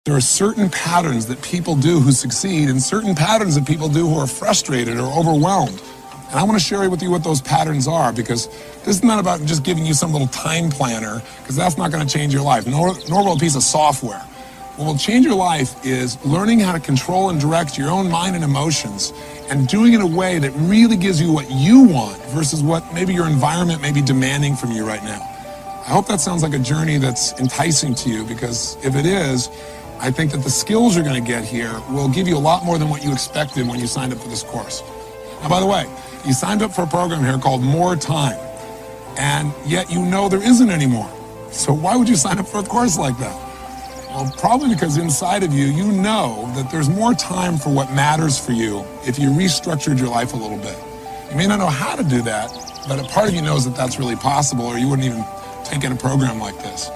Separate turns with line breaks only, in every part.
There are certain patterns that people do who succeed and certain patterns that people do who are frustrated or overwhelmed. And I want to share with you what those patterns are, because this is not about just giving you some little time planner, because that's not going to change your life, nor will a piece of software. What will change your life is learning how to control and direct your own mind and emotions, and doing it in a way that really gives you what you want versus what maybe your environment may be demanding from you right now. I hope that sounds like a journey that's enticing to you, because if it is, I think that the skills you're going to get here will give you a lot more than what you expected when you signed up for this course. Now, by the way, you signed up for a program here called More Time, and yet you know there isn't any more. So why would you sign up for a course like that? Well, probably because inside of you, you know that there's more time for what matters for you if you restructured your life a little bit. You may not know how to do that, but a part of you knows that that's really possible, or you wouldn't even take in a program like this.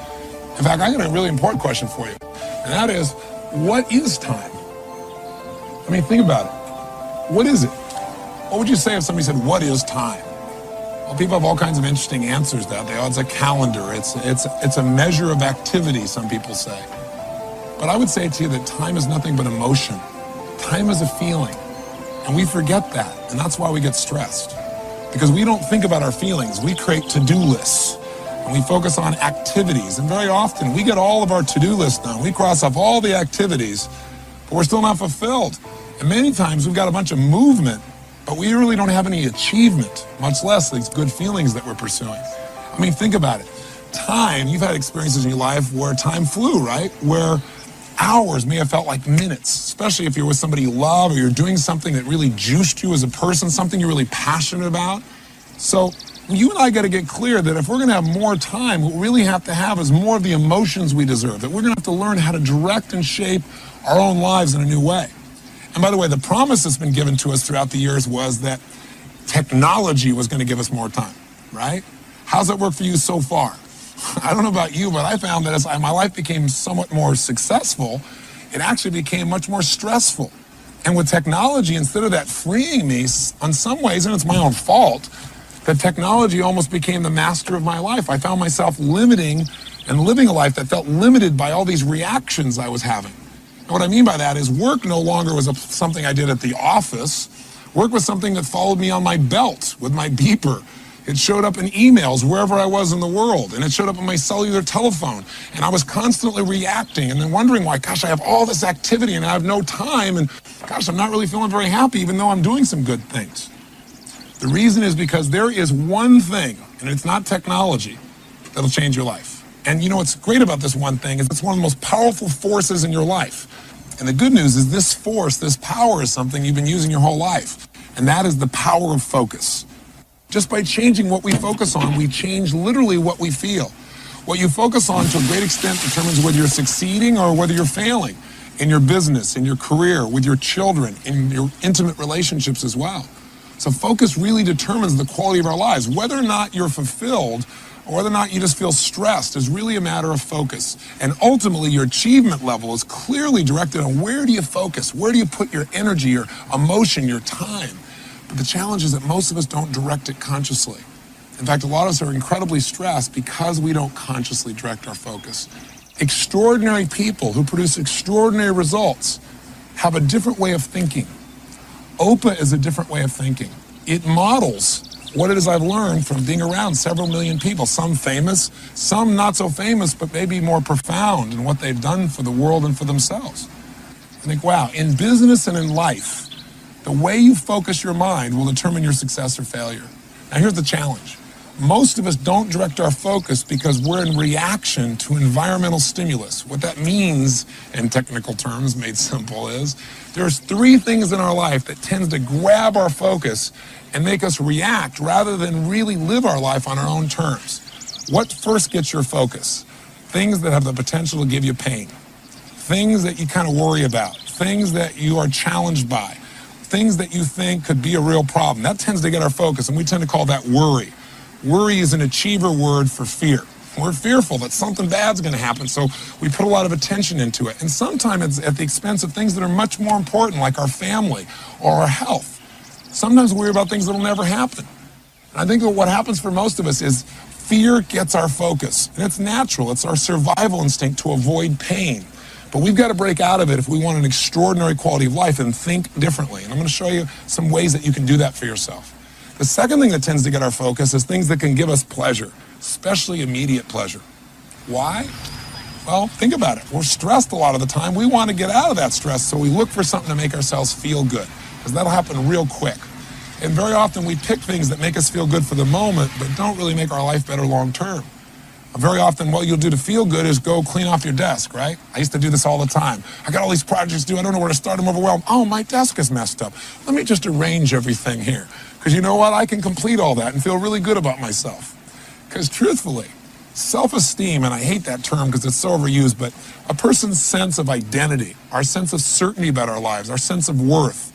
In fact, I got a really important question for you, and that is, what is time? I mean, think about it. What is it? What would you say if somebody said, what is time? Well, people have all kinds of interesting answers to that. It's a calendar. It's a measure of activity, some people say. But I would say to you that time is nothing but emotion. Time is a feeling, and we forget that, and that's why we get stressed. Because we don't think about our feelings. We create to-do lists. And we focus on activities, and very often we get all of our to-do list done. We cross off all the activities, but we're still not fulfilled. And many times we've got a bunch of movement, but we really don't have any achievement, much less these good feelings that we're pursuing. I mean, think about it. Time, you've had experiences in your life where time flew, right? Where hours may have felt like minutes, especially if you're with somebody you love, or you're doing something that really juiced you as a person, something you're really passionate about. So you and I got to get clear that if we're going to have more time, what we really have to have is more of the emotions we deserve, that we're going to have to learn how to direct and shape our own lives in a new way. And by the way, the promise that's been given to us throughout the years was that technology was going to give us more time, right? How's that work for you so far? I don't know about you, but I found that as my life became somewhat more successful, it actually became much more stressful. And with technology, instead of that freeing me, on some ways, and it's my own fault, the technology almost became the master of my life. I found myself limiting and living a life that felt limited by all these reactions I was having. And what I mean by that is work no longer was something I did at the office. Work was something that followed me on my belt with my beeper. It showed up in emails wherever I was in the world, and it showed up on my cellular telephone. And I was constantly reacting and then wondering why, gosh, I have all this activity and I have no time, and gosh, I'm not really feeling very happy even though I'm doing some good things. The reason is because there is one thing, and it's not technology, that'll change your life. And you know what's great about this one thing is it's one of the most powerful forces in your life. And the good news is this force, this power is something you've been using your whole life. And that is the power of focus. Just by changing what we focus on, we change literally what we feel. What you focus on to a great extent determines whether you're succeeding or whether you're failing in your business, in your career, with your children, in your intimate relationships as well. So focus really determines the quality of our lives. Whether or not you're fulfilled or whether or not you just feel stressed is really a matter of focus. And ultimately, your achievement level is clearly directed on where do you focus? Where do you put your energy, your emotion, your time? But the challenge is that most of us don't direct it consciously. In fact, a lot of us are incredibly stressed because we don't consciously direct our focus. Extraordinary people who produce extraordinary results have a different way of thinking. OPA is a different way of thinking. It models what it is I've learned from being around several million people, some famous, some not so famous, but maybe more profound in what they've done for the world and for themselves. I think, wow, in business and in life, the way you focus your mind will determine your success or failure. Now here's the challenge. Most of us don't direct our focus because we're in reaction to environmental stimulus. What that means, in technical terms, made simple, is there's three things in our life that tends to grab our focus and make us react rather than really live our life on our own terms. What first gets your focus? Things that have the potential to give you pain. Things that you kind of worry about. Things that you are challenged by. Things that you think could be a real problem. That tends to get our focus, and we tend to call that worry. Worry is an achiever word for fear. We're fearful that something bad's going to happen, so we put a lot of attention into it. And sometimes it's at the expense of things that are much more important, like our family or our health. Sometimes we worry about things that will never happen. And I think that what happens for most of us is fear gets our focus. And it's natural. It's our survival instinct to avoid pain. But But we've got to break out of it if we want an extraordinary quality of life and think differently. And I'm going to show you some ways that you can do that for yourself. The second thing that tends to get our focus is things that can give us pleasure, especially immediate pleasure. Why? Well, think about it. We're stressed a lot of the time. We want to get out of that stress, so we look for something to make ourselves feel good, because that'll happen real quick. And very often we pick things that make us feel good for the moment, but don't really make our life better long term. Very often what you'll do to feel good is go clean off your desk, right? I used to do this all the time. I got all these projects to do. I don't know where to start. I'm overwhelmed. Oh, my desk is messed up. Let me just arrange everything here. Because you know what? I can complete all that and feel really good about myself. Because truthfully, self-esteem, and I hate that term because it's so overused, but a person's sense of identity, our sense of certainty about our lives, our sense of worth,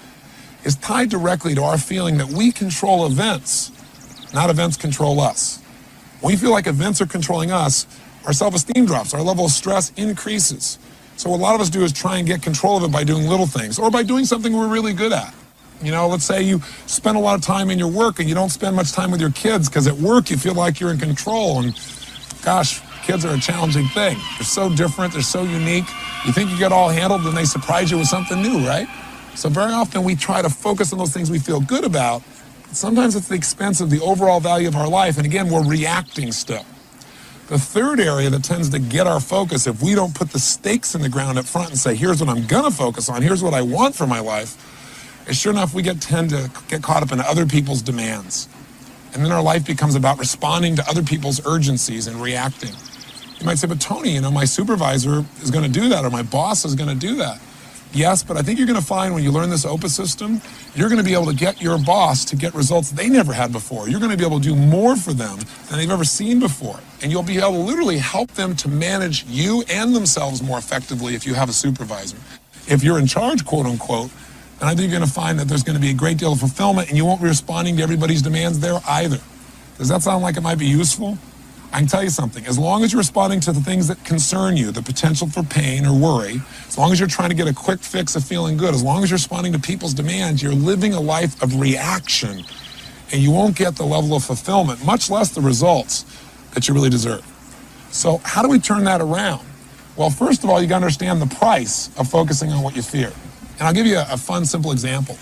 is tied directly to our feeling that we control events, not events control us. When we feel like events are controlling us, our self-esteem drops, our level of stress increases. So what a lot of us do is try and get control of it by doing little things, or by doing something we're really good at. You know, let's say you spend a lot of time in your work and you don't spend much time with your kids because at work you feel like you're in control. And gosh, kids are a challenging thing. They're so different, they're so unique. You think you get all handled, then they surprise you with something new, right? So very often we try to focus on those things we feel good about. Sometimes it's at the expense of the overall value of our life, and again, we're reacting still. The third area that tends to get our focus, if we don't put the stakes in the ground up front and say, here's what I'm gonna focus on, here's what I want for my life, is sure enough, we tend to get caught up in other people's demands. And then our life becomes about responding to other people's urgencies and reacting. You might say, but Tony, you know, my supervisor is gonna do that, or my boss is gonna do that. Yes, but I think you're going to find when you learn this OPUS system, you're going to be able to get your boss to get results they never had before. You're going to be able to do more for them than they've ever seen before. And you'll be able to literally help them to manage you and themselves more effectively if you have a supervisor. If you're in charge, quote unquote, then I think you're going to find that there's going to be a great deal of fulfillment, and you won't be responding to everybody's demands there either. Does that sound like it might be useful? I can tell you something, as long as you're responding to the things that concern you, the potential for pain or worry, as long as you're trying to get a quick fix of feeling good, as long as you're responding to people's demands, you're living a life of reaction, and you won't get the level of fulfillment, much less the results that you really deserve. So how do we turn that around? Well, first of all, you gotta understand the price of focusing on what you fear. And I'll give you a fun, simple example.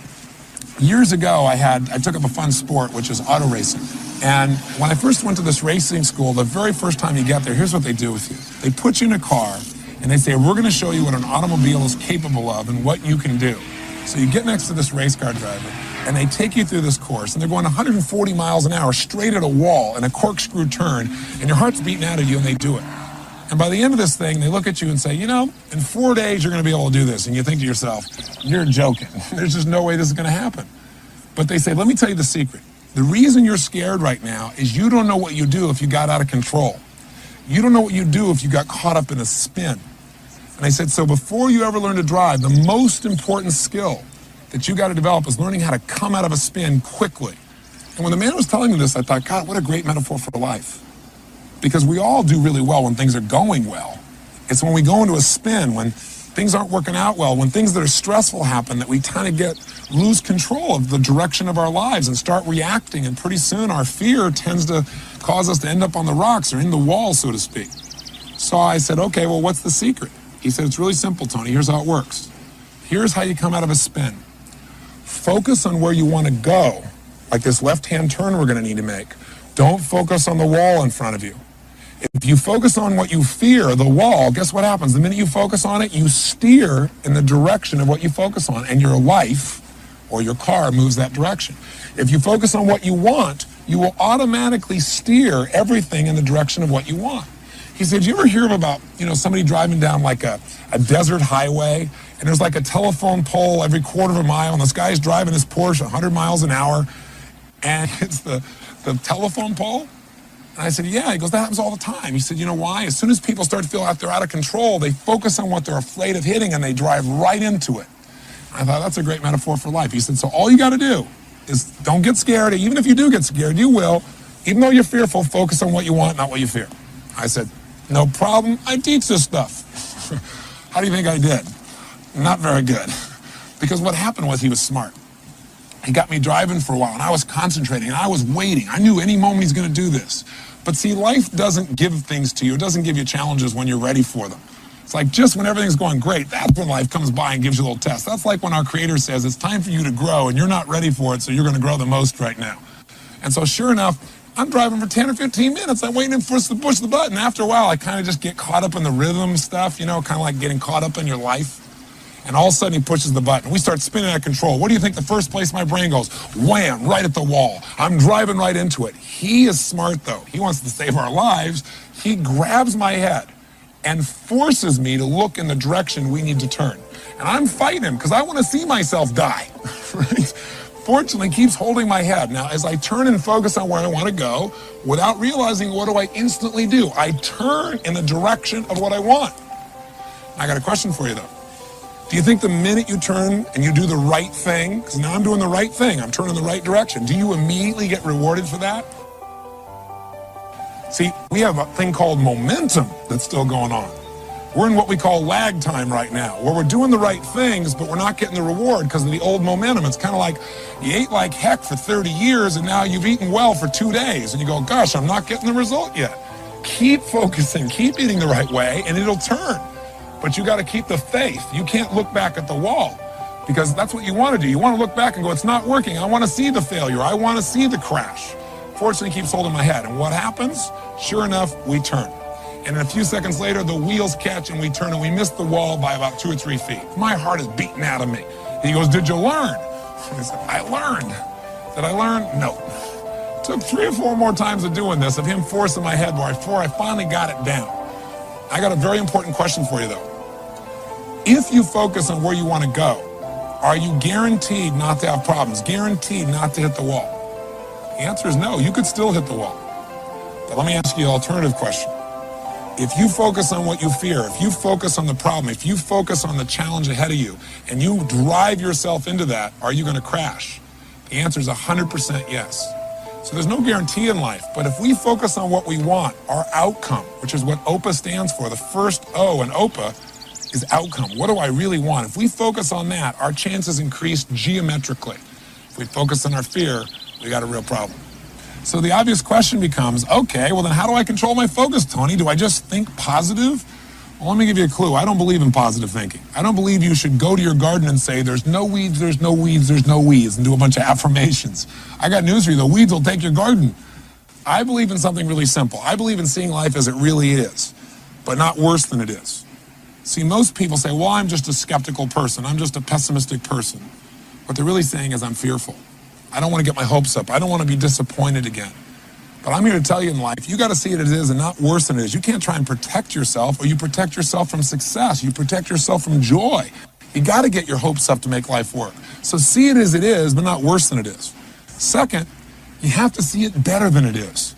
Years ago, I took up a fun sport, which is auto racing. And when I first went to this racing school, the very first time you get there, here's what they do with you. They put you in a car, and they say, we're going to show you what an automobile is capable of and what you can do. So you get next to this race car driver, and they take you through this course, and they're going 140 miles an hour straight at a wall in a corkscrew turn, and your heart's beating out of you, and they do it. And by the end of this thing, they look at you and say, you know, in 4 days, you're going to be able to do this. And you think to yourself, you're joking. There's just no way this is going to happen. But they say, let me tell you the secret. The reason you're scared right now is you don't know what you do if you got out of control. You don't know what you do if you got caught up in a spin. And I said, so before you ever learn to drive, the most important skill that you got to develop is learning how to come out of a spin quickly. And when the man was telling me this, I thought, God, what a great metaphor for life. Because we all do really well when things are going well. It's when we go into a spin, when things aren't working out well, when things that are stressful happen, that we kind of lose control of the direction of our lives and start reacting. And pretty soon our fear tends to cause us to end up on the rocks or in the wall, so to speak. So I said, okay, well, what's the secret? He said, it's really simple, Tony. Here's how it works. Here's how you come out of a spin. Focus on where you want to go, like this left-hand turn we're going to need to make. Don't focus on the wall in front of you. If you focus on what you fear, the wall, guess what happens? The minute you focus on it, you steer in the direction of what you focus on, and your life or your car moves that direction. If you focus on what you want, you will automatically steer everything in the direction of what you want. He said, you ever hear about, somebody driving down like a desert highway, and there's like a telephone pole every quarter of a mile, and this guy's driving his Porsche 100 miles an hour, and it's the telephone pole? And I said, yeah. He goes, that happens all the time. He said, you know why? As soon as people start to feel like they're out of control, they focus on what they're afraid of hitting, and they drive right into it. I thought, that's a great metaphor for life. He said, so all you got to do is don't get scared. Even if you do get scared, you will. Even though you're fearful, focus on what you want, not what you fear. I said, no problem. I teach this stuff. How do you think I did? Not very good. Because what happened was he was smart. He got me driving for a while, and I was concentrating, and I was waiting. I knew any moment he's going to do this. But see, life doesn't give things to you. It doesn't give you challenges when you're ready for them. It's like just when everything's going great, that's when life comes by and gives you a little test. That's like when our Creator says it's time for you to grow and you're not ready for it, so you're going to grow the most right now. And so sure enough, I'm driving for 10 or 15 minutes. I'm waiting for us to push the button. After a while, I kind of just get caught up in the rhythm stuff, kind of like getting caught up in your life. And all of a sudden he pushes the button. We start spinning out of control. What do you think the first place my brain goes? Wham, right at the wall. I'm driving right into it. He is smart though. He wants to save our lives. He grabs my head and forces me to look in the direction we need to turn. And I'm fighting him because I want to see myself die. Right? Fortunately, keeps holding my head. Now, as I turn and focus on where I want to go, without realizing, what do I instantly do? I turn in the direction of what I want. I got a question for you though. Do you think the minute you turn and you do the right thing, because now I'm doing the right thing, I'm turning the right direction, do you immediately get rewarded for that? See, we have a thing called momentum that's still going on. We're in what we call lag time right now, where we're doing the right things, but we're not getting the reward because of the old momentum. It's kind of like you ate like heck for 30 years and now you've eaten well for 2 days and you go, gosh, I'm not getting the result yet. Keep focusing, keep eating the right way, and it'll turn. But you got to keep the faith. You can't look back at the wall because that's what you want to do. You want to look back and go, it's not working. I want to see the failure. I want to see the crash. Fortunately, he keeps holding my head. And what happens? Sure enough, we turn. And a few seconds later, the wheels catch and we turn and we miss the wall by about 2 or 3 feet. My heart is beating out of me. He goes, did you learn? I said, I learned. Did I learn? No. It took 3 or 4 more times of doing this, of him forcing my head before I finally got it down. I got a very important question for you though. If you focus on where you want to go, are you guaranteed not to have problems, guaranteed not to hit the wall? The answer is no, you could still hit the wall. But let me ask you an alternative question. If you focus on what you fear, if you focus on the problem, if you focus on the challenge ahead of you, and you drive yourself into that, are you going to crash? The answer is 100% yes. So there's no guarantee in life, but if we focus on what we want, our outcome, which is what OPA stands for, the first O in OPA is outcome. What do I really want? If we focus on that, our chances increase geometrically. If we focus on our fear, we got a real problem. So the obvious question becomes, okay, well then how do I control my focus, Tony? Do I just think positive? Well, let me give you a clue. I don't believe in positive thinking. I don't believe you should go to your garden and say, there's no weeds, there's no weeds, there's no weeds, and do a bunch of affirmations. I got news for you, the weeds will take your garden. I believe in something really simple. I believe in seeing life as it really is, but not worse than it is. See, most people say, well, I'm just a skeptical person. I'm just a pessimistic person. What they're really saying is I'm fearful. I don't want to get my hopes up. I don't want to be disappointed again. But I'm here to tell you in life, you got to see it as it is and not worse than it is. You can't try and protect yourself, or you protect yourself from success. You protect yourself from joy. You got to get your hopes up to make life work. So see it as it is, but not worse than it is. Second, you have to see it better than it is.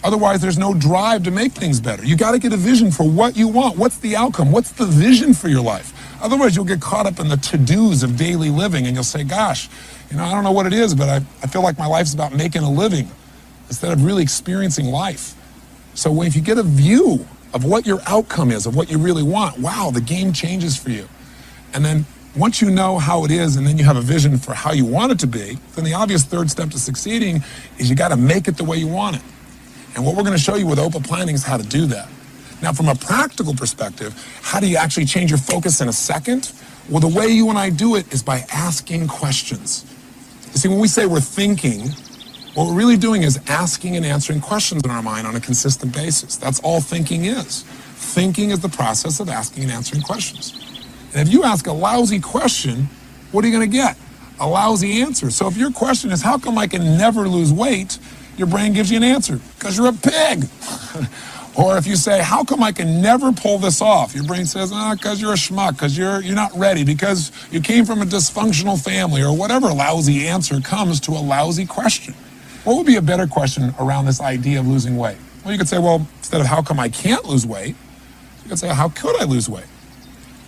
Otherwise, there's no drive to make things better. You got to get a vision for what you want. What's the outcome? What's the vision for your life? Otherwise, you'll get caught up in the to-dos of daily living, and you'll say, gosh, I don't know what it is, but I feel like my life's about making a living instead of really experiencing life. So if you get a view of what your outcome is, of what you really want, wow, the game changes for you. And then once you know how it is, and then you have a vision for how you want it to be, then the obvious third step to succeeding is you got to make it the way you want it. And what we're going to show you with OPA planning is how to do that. Now, from a practical perspective, how do you actually change your focus in a second? Well, the way you and I do it is by asking questions. You see, when we say we're thinking, what we're really doing is asking and answering questions in our mind on a consistent basis. That's all thinking is. Thinking is the process of asking and answering questions. And if you ask a lousy question, what are you going to get? A lousy answer. So if your question is, how come I can never lose weight? Your brain gives you an answer, because you're a pig. Or if you say, how come I can never pull this off? Your brain says, because you're a schmuck, because you're not ready, because you came from a dysfunctional family, or whatever lousy answer comes to a lousy question. What would be a better question around this idea of losing weight? Well, you could say, well, instead of how come I can't lose weight, you could say, how could I lose weight?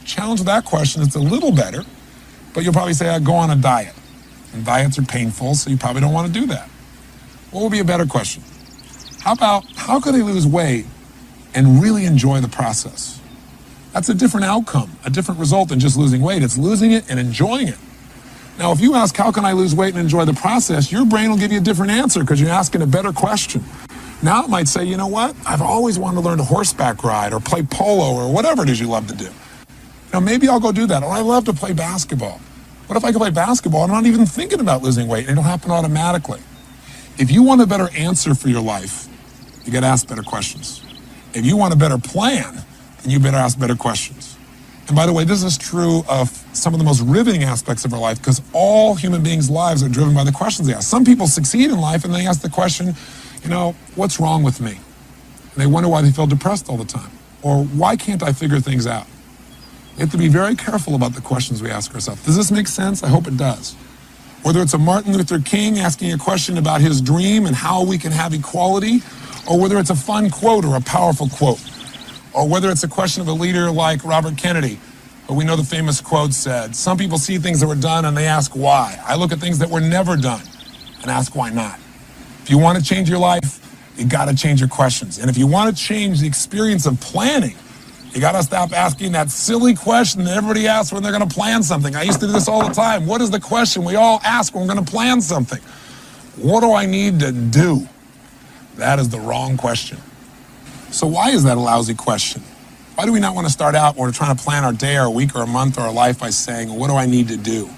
Challenge with that question is a little better, but you'll probably say, I go on a diet. And diets are painful, so you probably don't want to do that. What would be a better question? How about, how could I lose weight and really enjoy the process? That's a different outcome, a different result than just losing weight. It's losing it and enjoying it. Now, if you ask, how can I lose weight and enjoy the process, your brain will give you a different answer because you're asking a better question. Now it might say, you know what? I've always wanted to learn to horseback ride or play polo or whatever it is you love to do. Maybe I'll go do that. Or I love to play basketball. What if I could play basketball and I'm not even thinking about losing weight and it'll happen automatically? If you want a better answer for your life, you got to ask better questions. If you want a better plan, then you better ask better questions. And by the way, this is true of some of the most riveting aspects of our life, because all human beings' lives are driven by the questions they ask. Some people succeed in life and they ask the question, what's wrong with me? And they wonder why they feel depressed all the time. Or why can't I figure things out? We have to be very careful about the questions we ask ourselves. Does this make sense? I hope it does. Whether it's a Martin Luther King asking a question about his dream and how we can have equality, or whether it's a fun quote or a powerful quote, or whether it's a question of a leader like Robert Kennedy, but we know the famous quote said, some people see things that were done and they ask why. I look at things that were never done and ask why not. If you want to change your life, you got to change your questions. And if you want to change the experience of planning, you got to stop asking that silly question that everybody asks when they're going to plan something. I used to do this all the time. What is the question we all ask when we're going to plan something? What do I need to do? That is the wrong question. So why is that a lousy question? Why do we not want to start out when we're trying to plan our day or a week or a month or our life by saying, what do I need to do?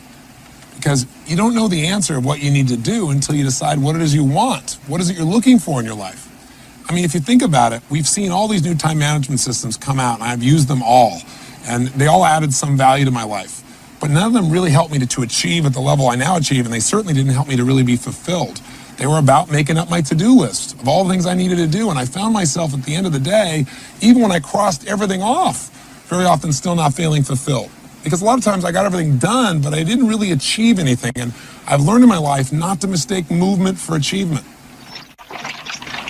Because you don't know the answer of what you need to do until you decide what it is you want. What is it you're looking for in your life? If you think about it, we've seen all these new time management systems come out, and I've used them all. And they all added some value to my life. But none of them really helped me to achieve at the level I now achieve, and they certainly didn't help me to really be fulfilled. They were about making up my to-do list of all the things I needed to do, and I found myself at the end of the day, even when I crossed everything off, very often still not feeling fulfilled. Because a lot of times I got everything done, but I didn't really achieve anything. And I've learned in my life not to mistake movement for achievement.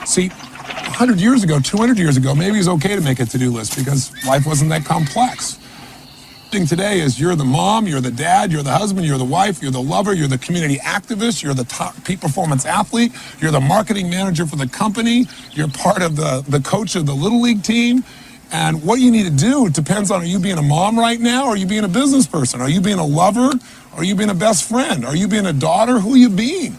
See, 100 years ago, 200 years ago, maybe it was okay to make a to-do list because life wasn't that complex. The thing today is you're the mom, you're the dad, you're the husband, you're the wife, you're the lover, you're the community activist, you're the top peak performance athlete, you're the marketing manager for the company, you're part of the coach of the Little League team. And what you need to do depends on, are you being a mom right now, or are you being a business person? Are you being a lover? Are you being a best friend? Are you being a daughter? Who are you being?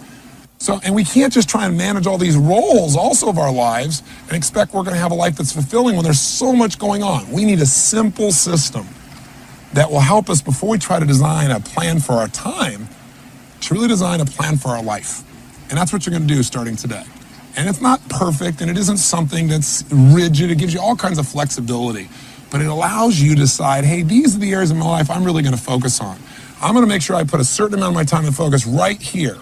And we can't just try and manage all these roles also of our lives and expect we're going to have a life that's fulfilling when there's so much going on. We need a simple system that will help us, before we try to design a plan for our time, to really design a plan for our life. And that's what you're going to do starting today. And it's not perfect, and it isn't something that's rigid. It gives you all kinds of flexibility. But it allows you to decide, hey, these are the areas of my life I'm really going to focus on. I'm going to make sure I put a certain amount of my time and focus right here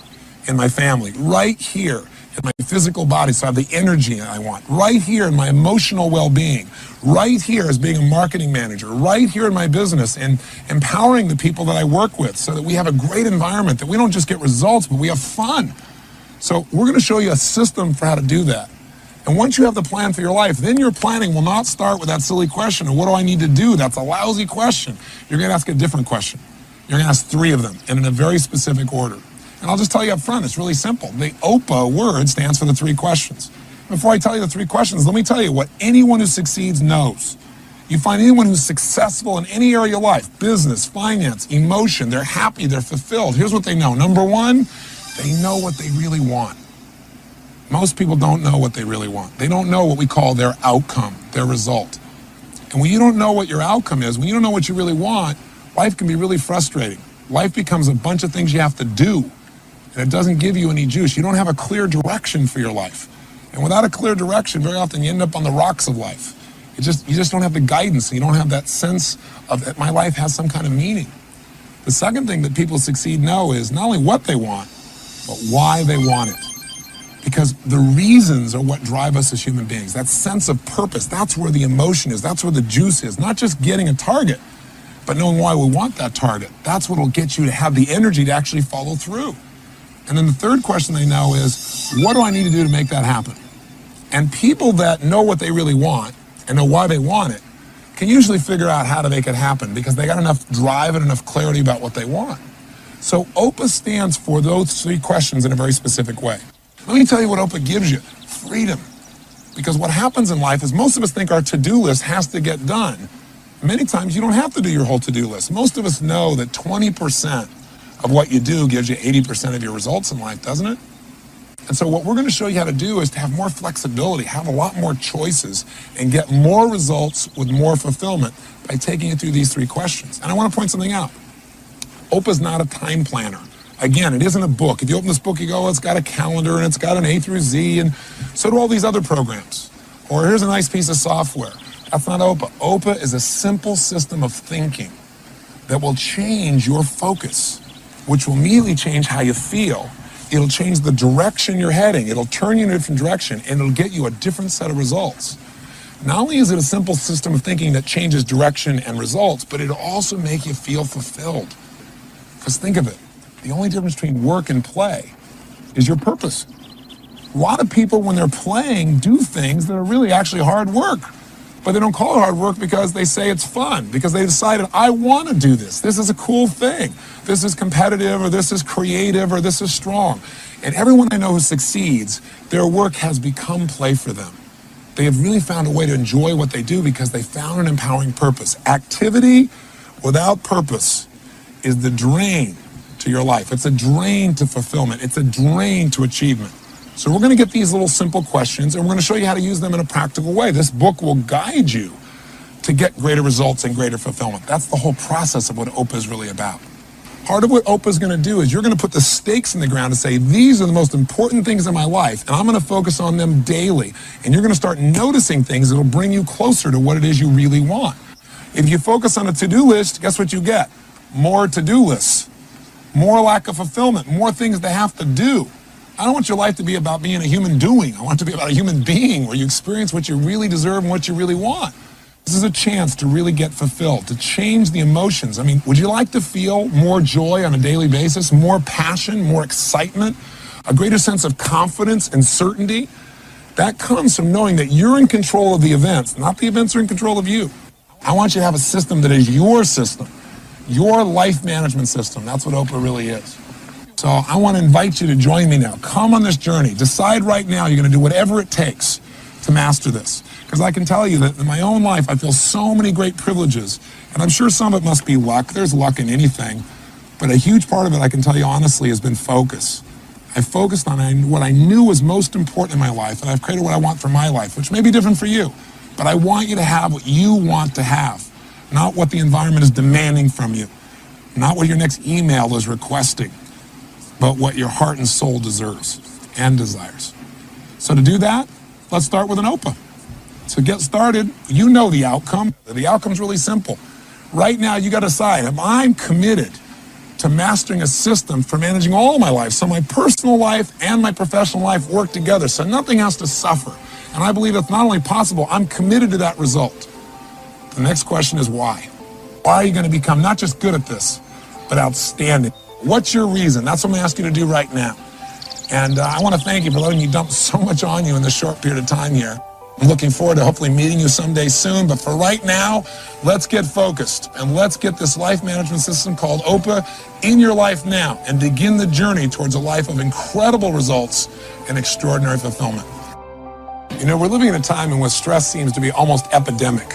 in my family, right here in my physical body, so I have the energy I want, right here in my emotional well-being, right here as being a marketing manager, right here in my business, and empowering the people that I work with so that we have a great environment, that we don't just get results, but we have fun. So we're going to show you a system for how to do that. And once you have the plan for your life, then your planning will not start with that silly question of what do I need to do? That's a lousy question. You're going to ask a different question. You're going to ask 3 of them, and in a very specific order. And I'll just tell you up front, it's really simple. The OPA word stands for the 3 questions. Before I tell you the 3 questions, let me tell you what anyone who succeeds knows. You find anyone who's successful in any area of your life, business, finance, emotion, they're happy, they're fulfilled. Here's what they know. Number 1, they know what they really want. Most people don't know what they really want. They don't know what we call their outcome, their result. And when you don't know what your outcome is, when you don't know what you really want, life can be really frustrating. Life becomes a bunch of things you have to do. And it doesn't give you any juice. You don't have a clear direction for your life. And without a clear direction, very often you end up on the rocks of life. You just don't have the guidance. You don't have that sense of that my life has some kind of meaning. The second thing that people succeed know is not only what they want, but why they want it. Because the reasons are what drive us as human beings. That sense of purpose, that's where the emotion is. That's where the juice is. Not just getting a target, but knowing why we want that target. That's what will get you to have the energy to actually follow through. And then the third question they know is, what do I need to do to make that happen? And people that know what they really want and know why they want it can usually figure out how to make it happen because they got enough drive and enough clarity about what they want. So OPA stands for those 3 questions in a very specific way. Let me tell you what OPA gives you: freedom. Because what happens in life is most of us think our to-do list has to get done. Many times you don't have to do your whole to-do list. Most of us know that 20% of what you do gives you 80% of your results in life, doesn't it? And so what we're going to show you how to do is to have more flexibility, have a lot more choices, and get more results with more fulfillment by taking it through these 3 questions. And I want to point something out. OPA is not a time planner. Again, it isn't a book. If you open this book, you go, oh, it's got a calendar and it's got an A through Z, and so do all these other programs. Or here's a nice piece of software. That's not OPA. OPA is a simple system of thinking that will change your focus, which will immediately change how you feel. It'll change the direction you're heading. It'll turn you in a different direction, and it'll get you a different set of results. Not only is it a simple system of thinking that changes direction and results, but it'll also make you feel fulfilled. Because think of it, the only difference between work and play is your purpose. A lot of people, when they're playing, do things that are really actually hard work. But they don't call it hard work because they say it's fun, because they decided, I want to do this. This is a cool thing. This is competitive, or this is creative, or this is strong. And everyone I know who succeeds, their work has become play for them. They have really found a way to enjoy what they do because they found an empowering purpose. Activity without purpose is the drain to your life. It's a drain to fulfillment. It's a drain to achievement. So we're going to get these little simple questions, and we're going to show you how to use them in a practical way. This book will guide you to get greater results and greater fulfillment. That's the whole process of what OPA is really about. Part of what OPA is going to do is you're going to put the stakes in the ground and say, these are the most important things in my life, and I'm going to focus on them daily. And you're going to start noticing things that will bring you closer to what it is you really want. If you focus on a to-do list, guess what you get? More to-do lists, more lack of fulfillment, more things to have to do. I don't want your life to be about being a human doing. I want it to be about a human being where you experience what you really deserve and what you really want. This is a chance to really get fulfilled, to change the emotions. I mean, would you like to feel more joy on a daily basis, more passion, more excitement, a greater sense of confidence and certainty? That comes from knowing that you're in control of the events, not the events are in control of you. I want you to have a system that is your system, your life management system. That's what OPA really is. So I want to invite you to join me now. Come on this journey. Decide right now you're going to do whatever it takes to master this. Because I can tell you that in my own life, I feel so many great privileges. And I'm sure some of it must be luck. There's luck in anything. But a huge part of it, I can tell you honestly, has been focus. I focused on what I knew was most important in my life, and I've created what I want for my life, which may be different for you. But I want you to have what you want to have, not what the environment is demanding from you, not what your next email is requesting, but what your heart and soul deserves and desires. So to do that, let's start with an OPA. So get started. You know the outcome. The outcome's really simple. Right now, you got to decide, am I committed to mastering a system for managing all my life, so my personal life and my professional life work together, so nothing has to suffer. And I believe that's not only possible, I'm committed to that result. The next question is why? Why are you going to become not just good at this, but outstanding? What's your reason? That's what I'm going to ask you to do right now. And I want to thank you for letting me dump so much on you in this short period of time here. I'm looking forward to hopefully meeting you someday soon, but for right now, let's get focused and let's get this life management system called OPA in your life now and begin the journey towards a life of incredible results and extraordinary fulfillment. You know, we're living in a time in which stress seems to be almost epidemic,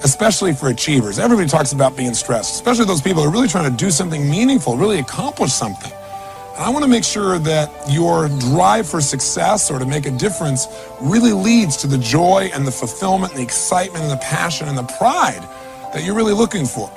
especially for achievers. Everybody talks about being stressed, especially those people who are really trying to do something meaningful, really accomplish something. And I want to make sure that your drive for success or to make a difference really leads to the joy and the fulfillment and the excitement and the passion and the pride that you're really looking for.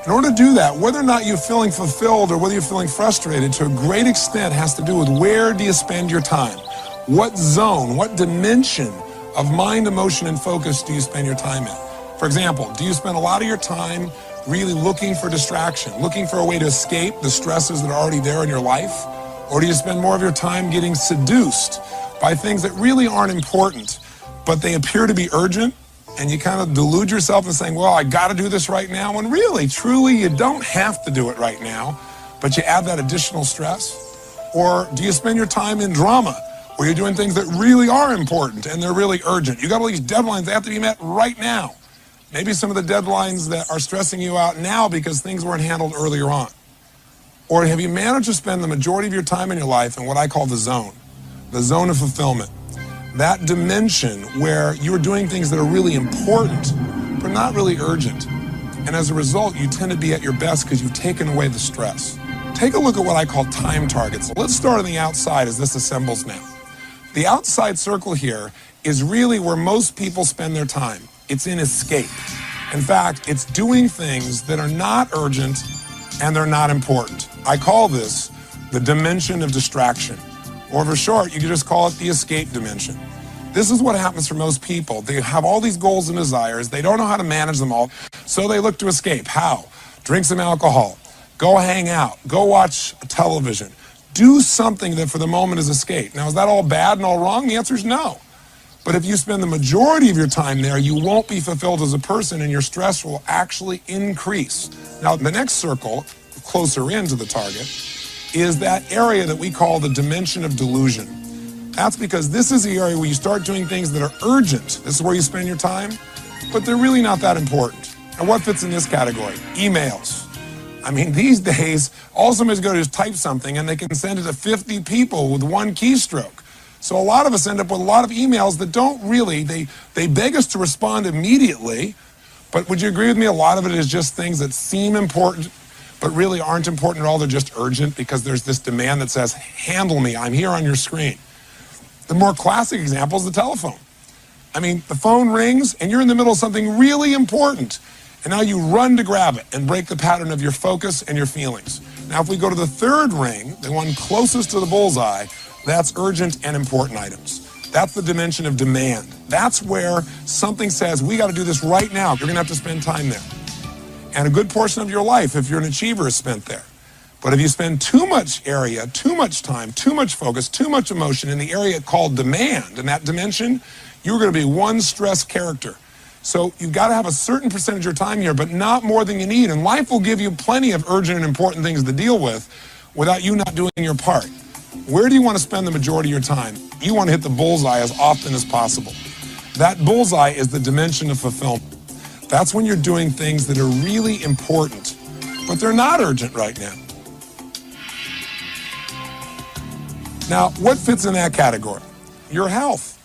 In order to do that, whether or not you're feeling fulfilled or whether you're feeling frustrated, to a great extent has to do with where do you spend your time? What zone, what dimension of mind, emotion, and focus do you spend your time in? For example, do you spend a lot of your time really looking for distraction, looking for a way to escape the stresses that are already there in your life? Or do you spend more of your time getting seduced by things that really aren't important, but they appear to be urgent, and you kind of delude yourself in saying, well, I got to do this right now, when really, truly, you don't have to do it right now, but you add that additional stress? Or do you spend your time in drama, where you're doing things that really are important and they're really urgent? You got all these deadlines that have to be met right now. Maybe some of the deadlines that are stressing you out now because things weren't handled earlier on. Or have you managed to spend the majority of your time in your life in what I call the zone of fulfillment? That dimension where you're doing things that are really important, but not really urgent. And as a result, you tend to be at your best because you've taken away the stress. Take a look at what I call time targets. Let's start on the outside as this assembles now. The outside circle here is really where most people spend their time. It's in escape. In fact, it's doing things that are not urgent and they're not important. I call this the dimension of distraction. Or for short, you could just call it the escape dimension. This is what happens for most people. They have all these goals and desires. They don't know how to manage them all, so they look to escape. How? Drink some alcohol. Go hang out. Go watch television. Do something that for the moment is escape. Now, is that all bad and all wrong? The answer is no. But if you spend the majority of your time there, you won't be fulfilled as a person and your stress will actually increase. Now, the next circle, closer into the target, is that area that we call the dimension of delusion. That's because this is the area where you start doing things that are urgent. This is where you spend your time, but they're really not that important. And what fits in this category? Emails. I mean, these days, all somebody's going to do is type something and they can send it to 50 people with one keystroke. So a lot of us end up with a lot of emails that don't really, they beg us to respond immediately, but would you agree with me? A lot of it is just things that seem important, but really aren't important at all. They're just urgent because there's this demand that says, handle me, I'm here on your screen. The more classic example is the telephone. I mean, the phone rings and you're in the middle of something really important. And now you run to grab it and break the pattern of your focus and your feelings. Now, if we go to the third ring, the one closest to the bullseye, that's urgent and important items. That's the dimension of demand. That's where something says, we got to do this right now. You're going to have to spend time there. And a good portion of your life, if you're an achiever, is spent there. But if you spend too much area, too much time, too much focus, too much emotion in the area called demand, in that dimension, you're going to be one stressed character. So you've got to have a certain percentage of your time here, but not more than you need. And life will give you plenty of urgent and important things to deal with without you not doing your part. Where do you want to spend the majority of your time? You want to hit the bullseye as often as possible. That bullseye is the dimension of fulfillment. That's when you're doing things that are really important, but they're not urgent right now. Now, what fits in that category? Your health.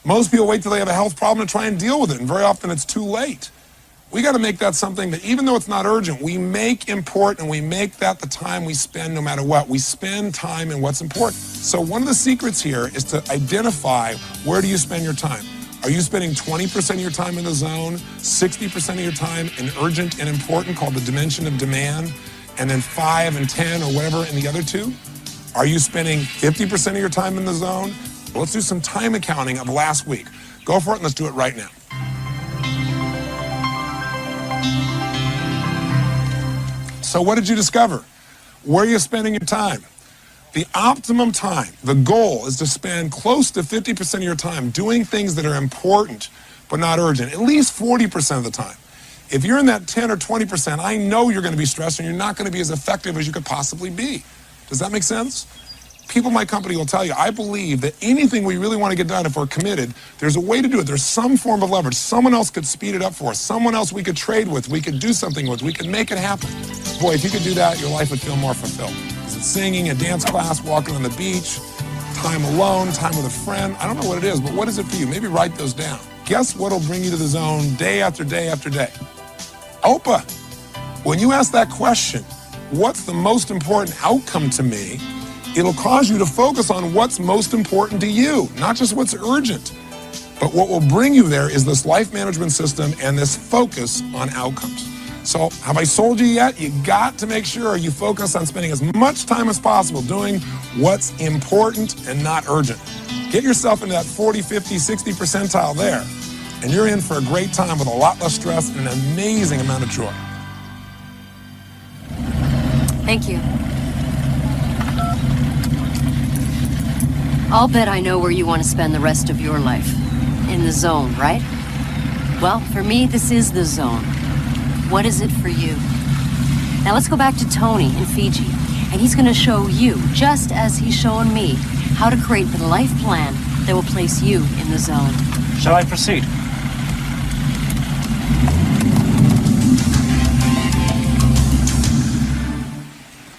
Most people wait till they have a health problem to try and deal with it, and very often it's too late. We got to make that something that, even though it's not urgent, we make important, and we make that the time we spend no matter what. We spend time in what's important. So one of the secrets here is to identify, where do you spend your time? Are you spending 20% of your time in the zone, 60% of your time in urgent and important, called the dimension of demand, and then 5 and 10 or whatever in the other two? Are you spending 50% of your time in the zone? Let's do some time accounting of last week. Go for it and let's do it right now. So what did you discover? Where are you spending your time? The optimum time, the goal, is to spend close to 50% of your time doing things that are important but not urgent, at least 40% of the time. If you're in that 10 or 20%, I know you're going to be stressed and you're not going to be as effective as you could possibly be. Does that make sense? People in my company will tell you, I believe that anything we really want to get done, if we're committed, there's a way to do it. There's some form of leverage. Someone else could speed it up for us. Someone else we could trade with. We could do something with. We could make it happen. Boy, if you could do that, your life would feel more fulfilled. Is it singing, a dance class, walking on the beach, time alone, time with a friend? I don't know what it is, but what is it for you? Maybe write those down. Guess what will bring you to the zone day after day after day? Opa. When you ask that question, what's the most important outcome to me? It'll cause you to focus on what's most important to you, not just what's urgent. But what will bring you there is this life management system and this focus on outcomes. So have I sold you yet? You got to make sure you focus on spending as much time as possible doing what's important and not urgent. Get yourself into that 40, 50, 60 percentile there, and you're in for a great time with a lot less stress and an amazing amount of joy.
Thank you. I'll bet I know where you want to spend the rest of your life. In the zone, right? Well, for me, this is the zone. What is it for you? Now let's go back to Tony in Fiji, and he's going to show you, just as he's showing me, how to create the life plan that will place you in the zone.
Shall I proceed?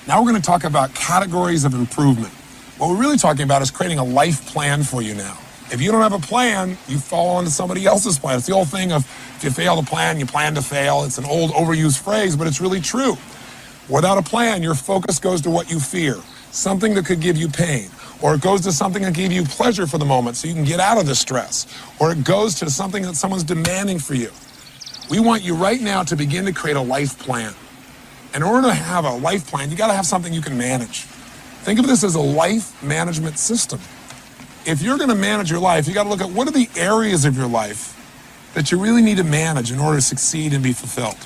Now we're going to talk about categories of improvement. What we're really talking about is creating a life plan for you now. If you don't have a plan, you fall onto somebody else's plan. It's the old thing of, if you fail to plan, you plan to fail. It's an old overused phrase, but it's really true. Without a plan, your focus goes to what you fear, something that could give you pain, Or it goes to something that gave you pleasure for the moment so you can get out of the stress. Or it goes to something that someone's demanding for you. We want you right now to begin to create a life plan. In order to have a life plan, you got to have something you can manage. Think of this as a life management system. If you're going to manage your life, you got to look at what are the areas of your life that you really need to manage in order to succeed and be fulfilled.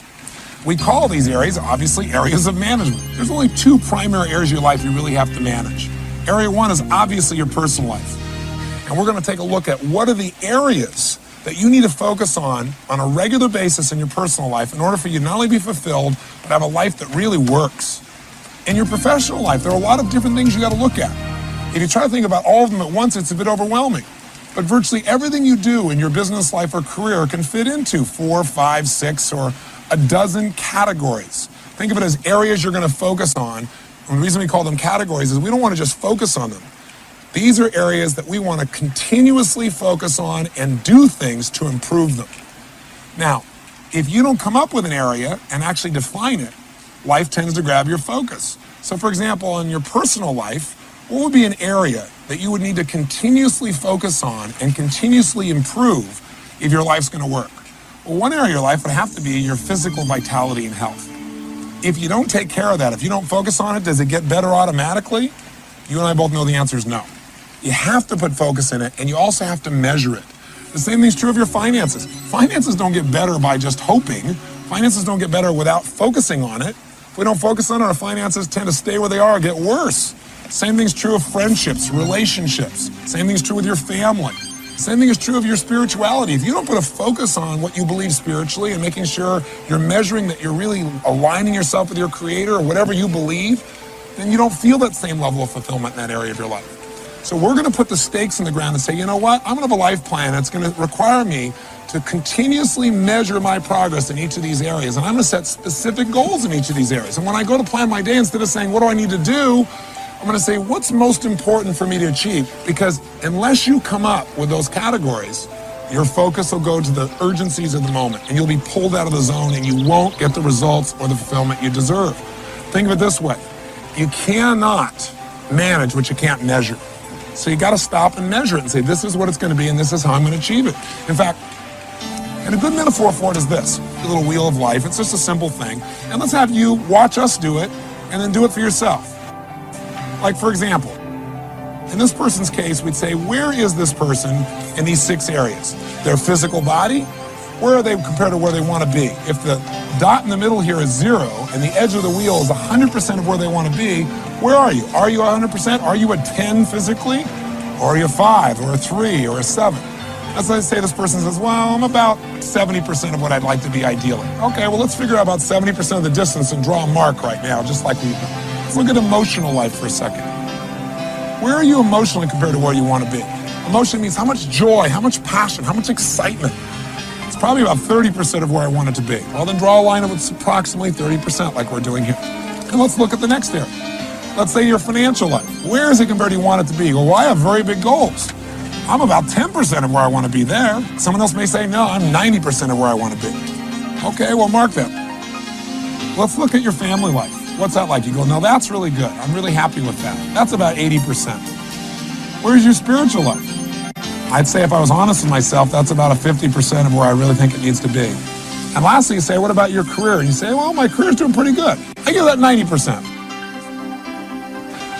We call these areas, obviously, areas of management. There's only two primary areas of your life you really have to manage. Area one is obviously your personal life. And we're going to take a look at what are the areas that you need to focus on a regular basis in your personal life in order for you to not only be fulfilled, but have a life that really works. In your professional life, there are a lot of different things you got to look at. If you try to think about all of them at once, it's a bit overwhelming. But virtually everything you do in your business life or career can fit into 4, 5, 6, or a dozen categories. Think of it as areas you're going to focus on. And the reason we call them categories is we don't want to just focus on them. These are areas that we want to continuously focus on and do things to improve them. Now, if you don't come up with an area and actually define it, life tends to grab your focus. So for example, in your personal life, what would be an area that you would need to continuously focus on and continuously improve if your life's going to work? Well, one area of your life would have to be your physical vitality and health. If you don't take care of that, if you don't focus on it, does it get better automatically? You and I both know the answer is no. You have to put focus in it, and you also have to measure it. The same thing's true of your finances. Finances don't get better by just hoping. Finances don't get better without focusing on it. If we don't focus on it, our finances tend to stay where they are or get worse. Same thing's true of friendships, relationships. Same thing's true with your family. Same thing is true of your spirituality. If you don't put a focus on what you believe spiritually and making sure you're measuring that you're really aligning yourself with your creator or whatever you believe, then you don't feel that same level of fulfillment in that area of your life. So we're going to put the stakes in the ground and say, you know what? I'm going to have a life plan that's going to require me to continuously measure my progress in each of these areas. And I'm going to set specific goals in each of these areas. And when I go to plan my day, instead of saying, what do I need to do? I'm going to say, what's most important for me to achieve? Because unless you come up with those categories, your focus will go to the urgencies of the moment, and you'll be pulled out of the zone, and you won't get the results or the fulfillment you deserve. Think of it this way. You cannot manage what you can't measure. So you got to stop and measure it and say, this is what it's going to be, and this is how I'm going to achieve it. In fact, and a good metaphor for it is this, the little wheel of life. It's just a simple thing. And let's have you watch us do it, and then do it for yourself. Like, for example, in this person's case, we'd say, where is this person in these 6 areas? Their physical body, where are they compared to where they want to be? If the dot in the middle here is 0 and the edge of the wheel is 100% of where they want to be, where are you? Are you 100%? Are you a 10 physically? Or are you a 5 or a 3 or a 7? Let's say this person says, well, I'm about 70% of what I'd like to be ideally. Okay, well, let's figure out about 70% of the distance and draw a mark right now, just like we do. Let's look at emotional life for a second. Where are you emotionally compared to where you want to be? Emotion means how much joy, how much passion, how much excitement. It's probably about 30% of where I want it to be. Well, then draw a line of it's approximately 30% like we're doing here. And let's look at the next area. Let's say your financial life. Where is it compared to you want it to be? Well, I have very big goals. I'm about 10% of where I want to be there. Someone else may say, no, I'm 90% of where I want to be. Okay, well, mark that. Let's look at your family life. What's that like? You go, no, that's really good. I'm really happy with that. That's about 80%. Where's your spiritual life? I'd say if I was honest with myself, that's about a 50% of where I really think it needs to be. And lastly, you say, what about your career? And you say, well, my career's doing pretty good. I give that 90%.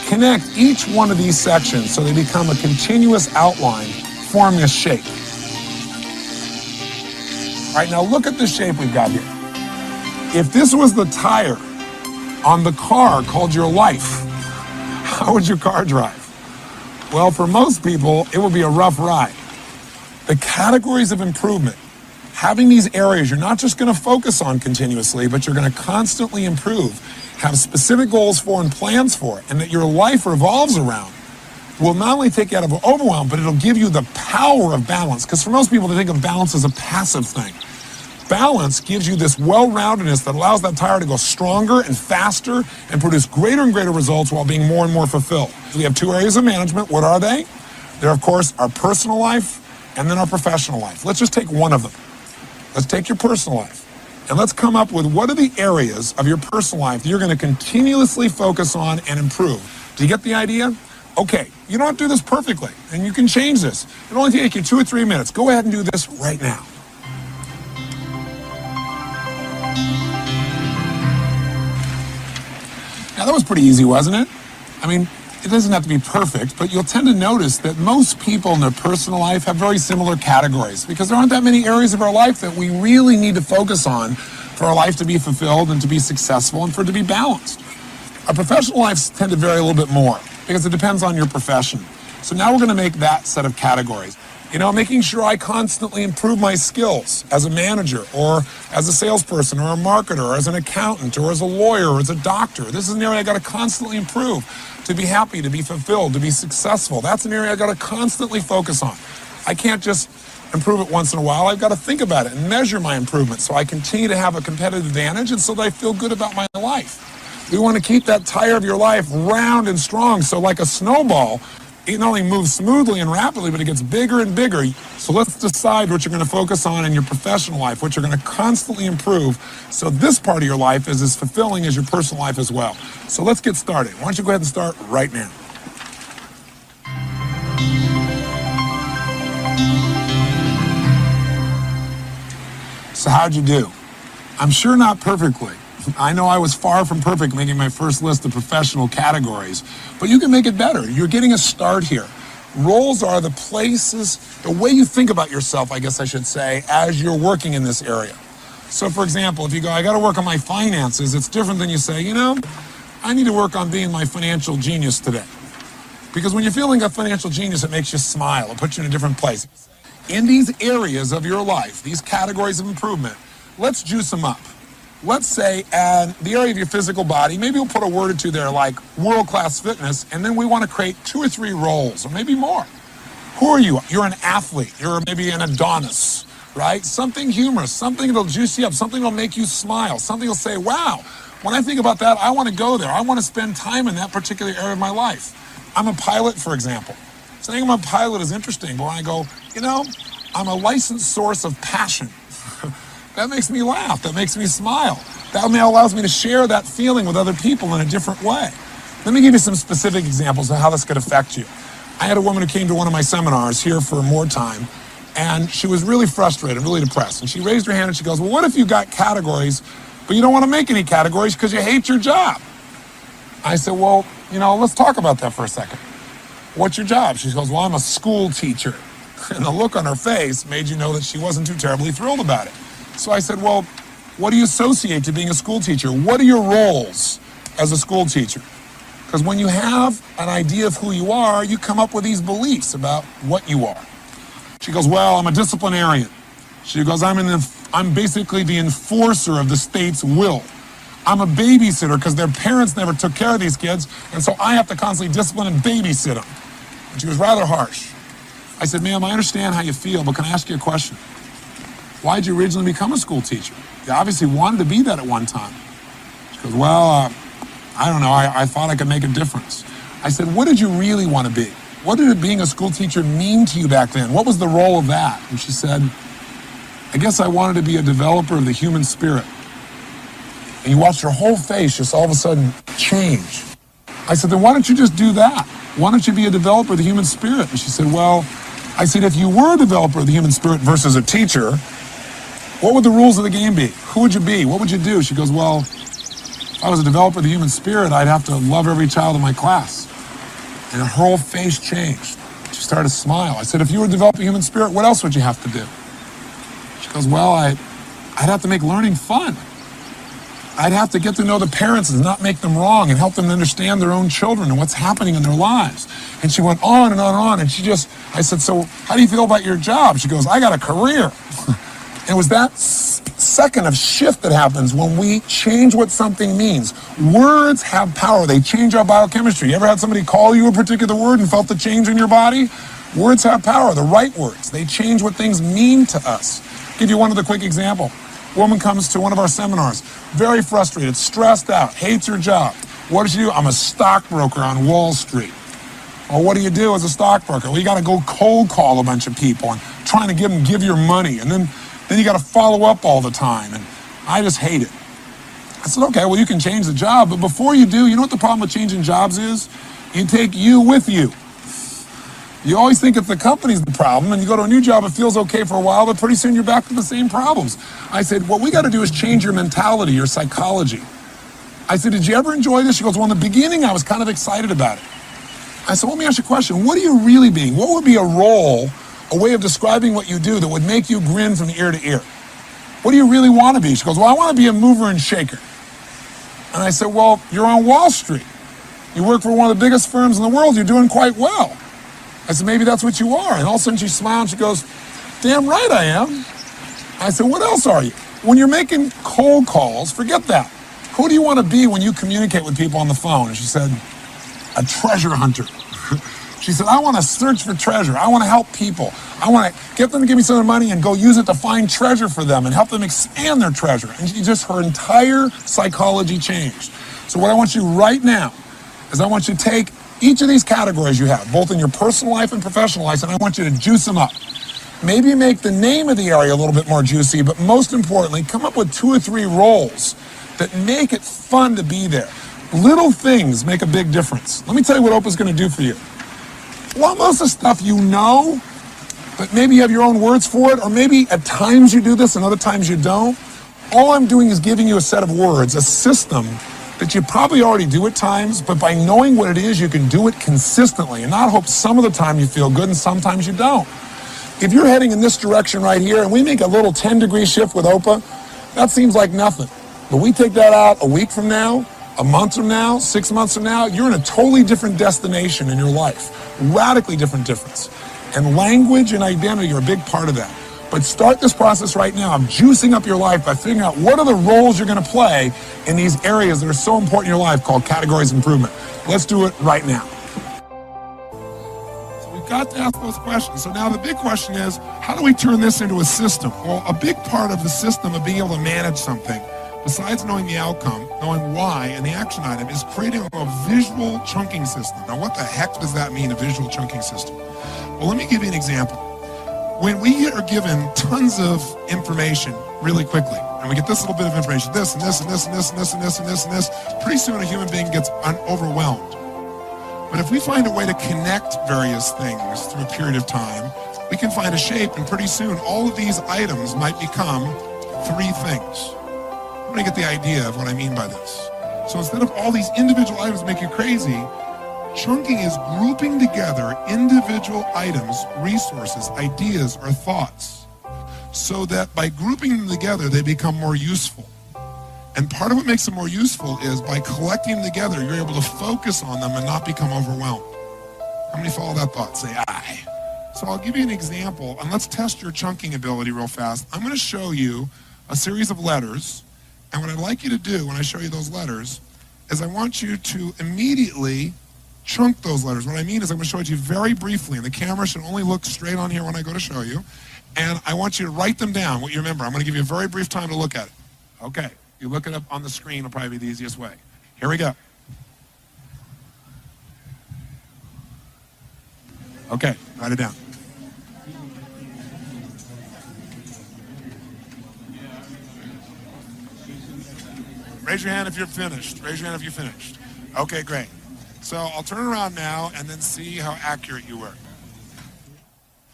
Connect each one of these sections so they become a continuous outline, forming a shape. All right, now look at the shape we've got here. If this was the tire on the car called your life, how would your car drive? Well, for most people, it would be a rough ride. The categories of improvement, having these areas you're not just going to focus on continuously, but you're going to constantly improve, have specific goals for and plans for it, and that your life revolves around, will not only take you out of overwhelm, but it'll give you the power of balance. Because for most people, they think of balance as a passive thing. Balance gives you this well-roundedness that allows that tire to go stronger and faster and produce greater and greater results while being more and more fulfilled. We have 2 areas of management. What are they? They're, of course, our personal life and then our professional life. Let's just take one of them. Let's take your personal life. And let's come up with what are the areas of your personal life that you're going to continuously focus on and improve. Do you get the idea? Okay, you don't have to do this perfectly, and you can change this. It'll only take you 2 or 3 minutes. Go ahead and do this right now. Now that was pretty easy, wasn't it? I mean, it doesn't have to be perfect, but you'll tend to notice that most people in their personal life have very similar categories because there aren't that many areas of our life that we really need to focus on for our life to be fulfilled and to be successful and for it to be balanced. Our professional lives tend to vary a little bit more because it depends on your profession. So now we're going to make that set of categories. You know, making sure I constantly improve my skills as a manager or as a salesperson or a marketer or as an accountant or as a lawyer or as a doctor. This is an area I got to constantly improve to be happy, to be fulfilled, to be successful. That's an area I got to constantly focus on. I can't just improve it once in a while. I've got to think about it and measure my improvement so I continue to have a competitive advantage and so that I feel good about my life. We want to keep that tire of your life round and strong so like a snowball, it not only moves smoothly and rapidly, but it gets bigger and bigger. So let's decide what you're going to focus on in your professional life, what you're going to constantly improve. So this part of your life is as fulfilling as your personal life as well. So let's get started. Why don't you go ahead and start right now? So how'd you do? I'm sure not perfectly. I know I was far from perfect making my first list of professional categories, but you can make it better. You're getting a start here. Roles are the places, the way you think about yourself, I guess I should say, as you're working in this area. So for example, if you go, I got to work on my finances, it's different than you say, you know, I need to work on being my financial genius today. Because when you're feeling a financial genius, it makes you smile. It puts you in a different place. In these areas of your life, these categories of improvement, let's juice them up. Let's say the area of your physical body, maybe we'll put a word or two there like world-class fitness, and then we want to create 2 or 3 roles, or maybe more. Who are you? You're an athlete. You're maybe an Adonis, right? Something humorous, something that'll juice you up, something that'll make you smile, something will say, wow, when I think about that, I want to go there. I want to spend time in that particular area of my life. I'm a pilot, for example. Saying I'm a pilot is interesting, but when I go, you know, I'm a licensed source of passion. That makes me laugh. That makes me smile. That allows me to share that feeling with other people in a different way. Let me give you some specific examples of how this could affect you. I had a woman who came to one of my seminars here for more time, and she was really frustrated, really depressed. And she raised her hand and she goes, well, what if you got categories, but you don't want to make any categories because you hate your job? I said, well, you know, let's talk about that for a second. What's your job? She goes, well, I'm a school teacher. And the look on her face made you know that she wasn't too terribly thrilled about it. So I said, well, what do you associate to being a school teacher? What are your roles as a school teacher? Because when you have an idea of who you are, you come up with these beliefs about what you are. She goes, well, I'm a disciplinarian. She goes, I'm basically the enforcer of the state's will. I'm a babysitter because their parents never took care of these kids, and so I have to constantly discipline and babysit them. And she was rather harsh. I said, ma'am, I understand how you feel, but can I ask you a question? Why did you originally become a school teacher? You obviously wanted to be that at one time. She goes, well, I don't know. I thought I could make a difference. I said, what did you really want to be? What did being a school teacher mean to you back then? What was the role of that? And she said, I guess I wanted to be a developer of the human spirit. And you watched her whole face just all of a sudden change. I said, then why don't you just do that? Why don't you be a developer of the human spirit? And she said, well, I said, if you were a developer of the human spirit versus a teacher, what would the rules of the game be? Who would you be? What would you do? She goes, well, if I was a developer of the human spirit, I'd have to love every child in my class. And her whole face changed. She started to smile. I said, if you were a developer of the human spirit, what else would you have to do? She goes, well, I'd have to make learning fun. I'd have to get to know the parents and not make them wrong and help them understand their own children and what's happening in their lives. And she went on and on and on. And I said, so how do you feel about your job? She goes, I got a career. And it was that second of shift that happens when we change what something means. Words have power. They change our biochemistry. You ever had somebody call you a particular word and felt the change in your body? Words have power, the right words. They change what things mean to us. I'll give you one other quick example. A woman comes to one of our seminars, very frustrated, stressed out, hates her job. What does she do? I'm a stockbroker on Wall Street. Well, what do you do as a stockbroker? Well, you got to go cold call a bunch of people and trying to give your money. And then you got to follow up all the time. And I just hate it. I said, okay, well, you can change the job. But before you do, you know what the problem with changing jobs is? You take you with you. You always think it's the company's the problem, and you go to a new job, it feels okay for a while, but pretty soon you're back to the same problems. I said, what we got to do is change your mentality, your psychology. I said, did you ever enjoy this? She goes, well, in the beginning, I was kind of excited about it. I said, let me ask you a question. What are you really being? What would be a role, a way of describing what you do that would make you grin from ear to ear? What do you really want to be? She goes, well, I want to be a mover and shaker. And I said, well, you're on Wall Street. You work for one of the biggest firms in the world. You're doing quite well. I said, maybe that's what you are. And all of a sudden she smiled and she goes, damn right I am. I said, what else are you? When you're making cold calls, forget that. Who do you want to be when you communicate with people on the phone? And she said, a treasure hunter. She said, I want to search for treasure. I want to help people. I want to get them to give me some of their money and go use it to find treasure for them and help them expand their treasure. And her entire psychology changed. So what I want you right now is I want you to take each of these categories you have, both in your personal life and professional life, and I want you to juice them up. Maybe make the name of the area a little bit more juicy, but most importantly, come up with 2 or 3 roles that make it fun to be there. Little things make a big difference. Let me tell you what Oprah's going to do for you. Well, most of the stuff you know, but maybe you have your own words for it, or maybe at times you do this and other times you don't. All I'm doing is giving you a set of words, a system that you probably already do at times, but by knowing what it is, you can do it consistently and not hope some of the time you feel good and sometimes you don't. If you're heading in this direction right here and we make a little 10-degree shift with Oprah, that seems like nothing. But we take that out a week from now, a month from now, 6 months from now, you're in a totally different destination in your life. Radically different difference. And language and identity are a big part of that. But start this process right now of juicing up your life by figuring out what are the roles you're going to play in these areas that are so important in your life called categories of improvement. Let's do it right now. So we've got to ask those questions. So now the big question is, how do we turn this into a system? Well, a big part of the system of being able to manage something, besides knowing the outcome, knowing why, and the action item, is creating a visual chunking system. Now, what the heck does that mean, a visual chunking system? Well, let me give you an example. When we are given tons of information really quickly, and we get this little bit of information, this and this and this and this and this and this and this and this, pretty soon a human being gets overwhelmed. But if we find a way to connect various things through a period of time, we can find a shape, and pretty soon all of these items might become 3 things. I'm going to get the idea of what I mean by this. So instead of all these individual items make you crazy, chunking is grouping together individual items, resources, ideas, or thoughts, so that by grouping them together, they become more useful. And part of what makes them more useful is by collecting them together, you're able to focus on them and not become overwhelmed. How many follow that thought? Say aye. So I'll give you an example, and let's test your chunking ability real fast. I'm going to show you a series of letters, and what I'd like you to do when I show you those letters is I want you to immediately chunk those letters. What I mean is I'm going to show it to you very briefly, and the camera should only look straight on here when I go to show you. And I want you to write them down, what you remember. I'm going to give you a very brief time to look at it. Okay, you look it up on the screen will probably be the easiest way. Here we go. Okay, write it down. Raise your hand if you're finished. Raise your hand if you're finished. Okay, great. So I'll turn around now and then see how accurate you were.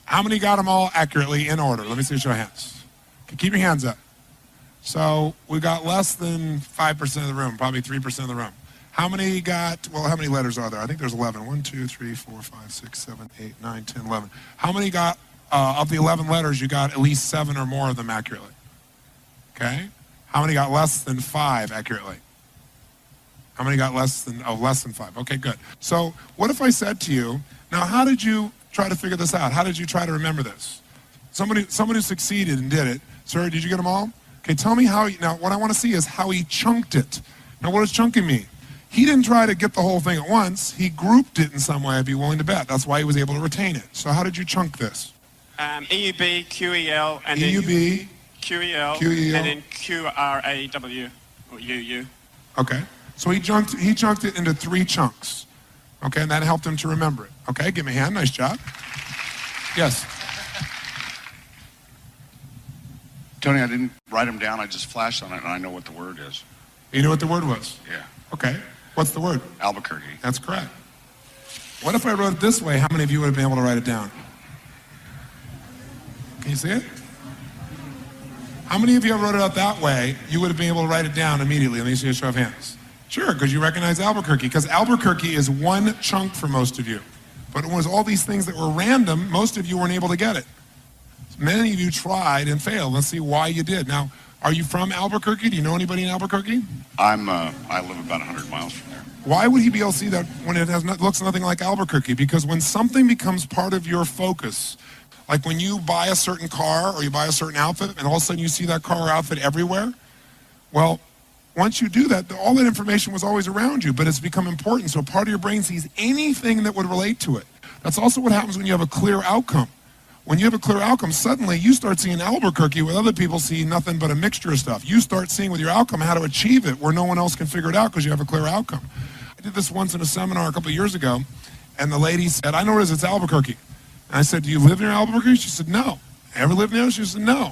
How many got them all accurately in order? Let me see a show of hands. Okay, keep your hands up. So we got less than 5% of the room, probably 3% of the room. How many got, well, how many letters are there? I think there's 11. 1, 2, 3, 4, 5, 6, 7, 8, 9, 10, 11. How many got, of the 11 letters, you got at least 7 or more of them accurately? Okay? How many got less than 5 accurately? How many got less than 5? Okay, good. So what if I said to you, now how did you try to figure this out? How did you try to remember this? Somebody who succeeded and did it. Sir, did you get them all? Okay, tell me how, now what I want to see is how he chunked it. Now what does chunking mean? He didn't try to get the whole thing at once. He grouped it in some way, I'd be willing to bet. That's why he was able to retain it. So how did you chunk this?
EUB, QEL, and
EUB,
then QEL,
QEL,
and then QRAW, or UU.
Okay. So he chunked it into 3 chunks. Okay, and that helped him to remember it. Okay, give me a hand. Nice job. Yes.
Tony, I didn't write them down. I just flashed on it, and I know what the word is.
You knew what the word was?
Yeah.
Okay. What's the word?
Albuquerque.
That's correct. What if I wrote it this way? How many of you would have been able to write it down? Can you see it? How many of you wrote it out that way, you would have been able to write it down immediately? Let me see a show of hands. Sure, because you recognize Albuquerque, because Albuquerque is one chunk for most of you. But it was all these things that were random, most of you weren't able to get it. Many of you tried and failed. Let's see why you did. Now, are you from Albuquerque? Do you know anybody in Albuquerque?
I live about 100 miles from there.
Why would he be able to see that when it looks nothing like Albuquerque? Because when something becomes part of your focus, like when you buy a certain car or you buy a certain outfit and all of a sudden you see that car or outfit everywhere, well, once you do that, all that information was always around you, but it's become important. So part of your brain sees anything that would relate to it. That's also what happens when you have a clear outcome. When you have a clear outcome, suddenly you start seeing Albuquerque where other people see nothing but a mixture of stuff. You start seeing with your outcome how to achieve it where no one else can figure it out because you have a clear outcome. I did this once in a seminar a couple of years ago, and the lady said, I know where it is, it's Albuquerque. And I said, do you live near Albuquerque? She said, no. Ever lived near? She said, no.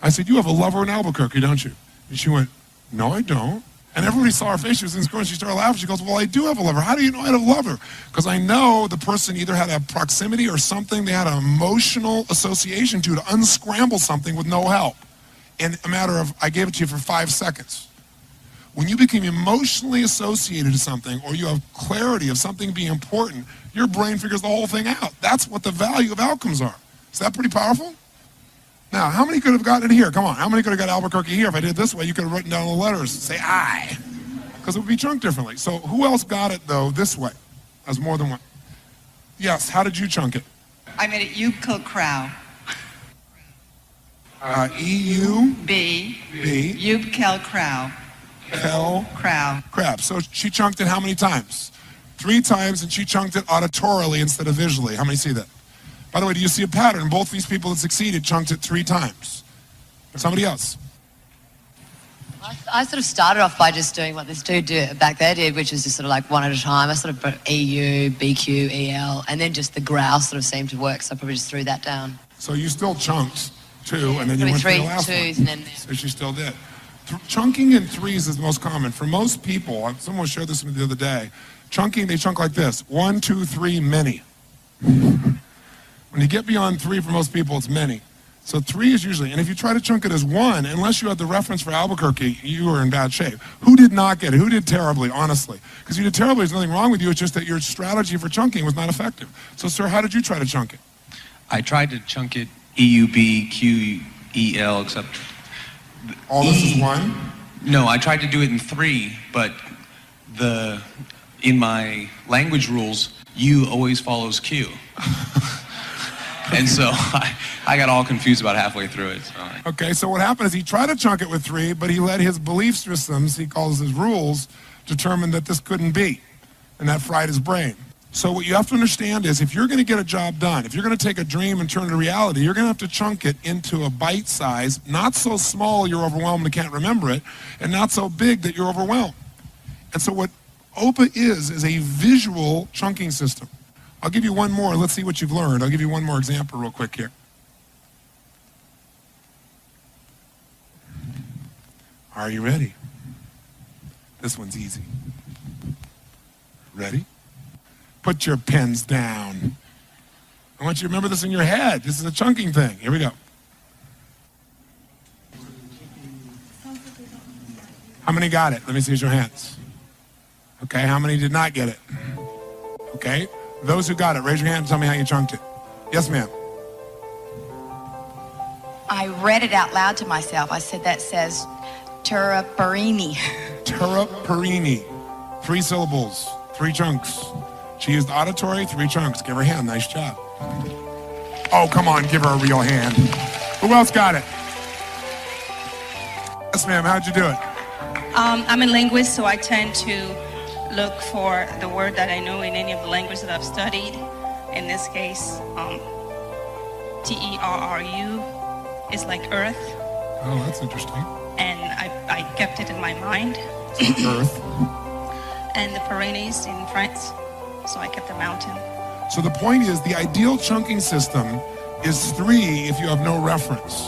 I said, you have a lover in Albuquerque, don't you? And she went, no, I don't. And everybody saw her face. She was in school, and she started laughing. She goes, well, I do have a lover. How do you know I have a lover? Because I know the person either had a proximity or something. They had an emotional association to unscramble something with no help. In a matter of, I gave it to you for 5 seconds. When you become emotionally associated to something or you have clarity of something being important, your brain figures the whole thing out. That's what the value of outcomes are. Is that pretty powerful? Now, how many could have gotten it here? Come on, how many could have got Albuquerque here? If I did it this way, you could have written down the letters, say I, because it would be chunked differently. So who else got it, though, this way? As more than one. Yes, how did you chunk it?
I made it Yubkel Crow.
E-U-B.
Yubkel Crow.
Crow. Crab. So she chunked it how many times? 3 times, and she chunked it auditorily instead of visually. How many see that? By the way, do you see a pattern? Both these people that succeeded chunked it 3 times. Somebody else.
I sort of started off by just doing what this dude back there did, which is just sort of like one at a time. I sort of put EU, BQ, EL, and then just the growl sort of seemed to work, so I probably just threw that down.
So you still chunked 2, and then you went to the last
3 twos
one.
and then...
So she still did. Chunking in 3s is the most common. For most people, someone shared this with me the other day, chunking, they chunk like this. 1, 2, 3, many. When you get beyond 3, for most people, it's many. So 3 is usually, and if you try to chunk it as 1, unless you had the reference for Albuquerque, you are in bad shape. Who did not get it? Who did terribly, honestly? Because you did terribly, there's nothing wrong with you, it's just that your strategy for chunking was not effective. So, sir, how did you try to chunk it?
I tried to chunk it EUB, QEL, except...
All this is 1?
No, I tried to do it in 3, but in my language rules, U always follows Q. And so I got all confused about halfway through it. So
Okay, so what happened is he tried to chunk it with 3, but he let his belief systems, he calls his rules, determine that this couldn't be. And that fried his brain. So what you have to understand is if you're going to get a job done, if you're going to take a dream and turn it to reality, you're going to have to chunk it into a bite size, not so small you're overwhelmed and can't remember it, and not so big that you're overwhelmed. And so what OPA is a visual chunking system. I'll give you one more. Let's see what you've learned. I'll give you one more example real quick here. Are you ready? This one's easy. Ready? Put your pens down. I want you to remember this in your head. This is a chunking thing. Here we go. How many got it? Let me see your hands. Okay, how many did not get it? Okay, those who got it, raise your hand and tell me how you chunked it. Yes, ma'am.
I read it out loud to myself. I said, that says Turaparini.
Turaparini. 3 syllables, 3 chunks. She used auditory, 3 chunks. Give her a hand, nice job. Oh, come on, give her a real hand. Who else got it? Yes, ma'am, how'd you do it?
I'm a linguist, so I tend to look for the word that I know in any of the languages that I've studied. In this case, T-E-R-R-U is like earth.
Oh, that's interesting.
And I kept it in my mind.
Earth.
And the Pyrenees in France, so I kept a mountain.
So the point is, the ideal chunking system is 3 if you have no reference.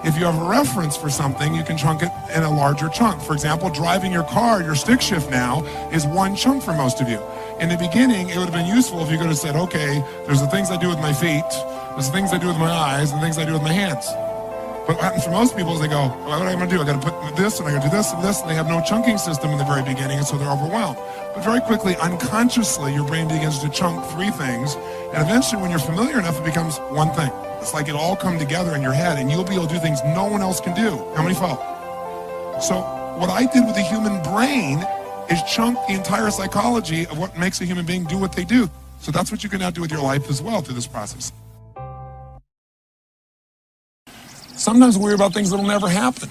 If you have a reference for something, you can chunk it in a larger chunk. For example, driving your car, your stick shift now is one chunk for most of you. In the beginning, it would have been useful if you could have said, okay, there's the things I do with my feet, there's the things I do with my eyes, and the things I do with my hands. But what happens for most people is they go, well, what am I going to do? I got to put this, and I got to do this and this, and they have no chunking system in the very beginning, and so they're overwhelmed. But very quickly, unconsciously, your brain begins to chunk 3 things, and eventually, when you're familiar enough, it becomes one thing. It's like it all come together in your head, and you'll be able to do things no one else can do. How many follow? So what I did with the human brain is chunk the entire psychology of what makes a human being do what they do. So that's what you can now do with your life as well through this process. Sometimes we worry about things that'll never happen.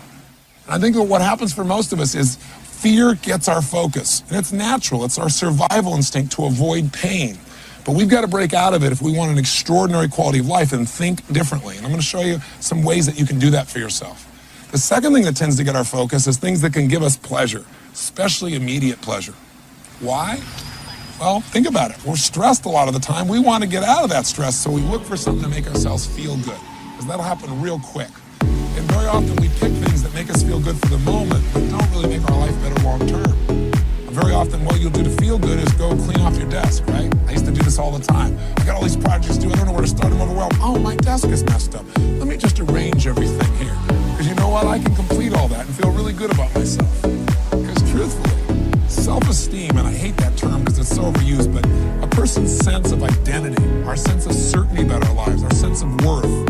And I think that what happens for most of us is fear gets our focus. And it's natural. It's our survival instinct to avoid pain. But we've got to break out of it if we want an extraordinary quality of life and think differently. And I'm going to show you some ways that you can do that for yourself. The second thing that tends to get our focus is things that can give us pleasure, especially immediate pleasure. Why? Well, think about it. We're stressed a lot of the time. We want to get out of that stress, so we look for something to make ourselves feel good, because that'll happen real quick. And very often we pick things that make us feel good for the moment, but don't really make our life better long term. Very often what you'll do to feel good is go clean off your desk, right? I used to do this all the time. I got all these projects to do. I don't know where to start. I'm overwhelmed. Oh, my desk is messed up. Let me just arrange everything here. Because you know what? I can complete all that and feel really good about myself. Because truthfully, self-esteem, and I hate that term because it's so overused, but a person's sense of identity, our sense of certainty about our lives, our sense of worth,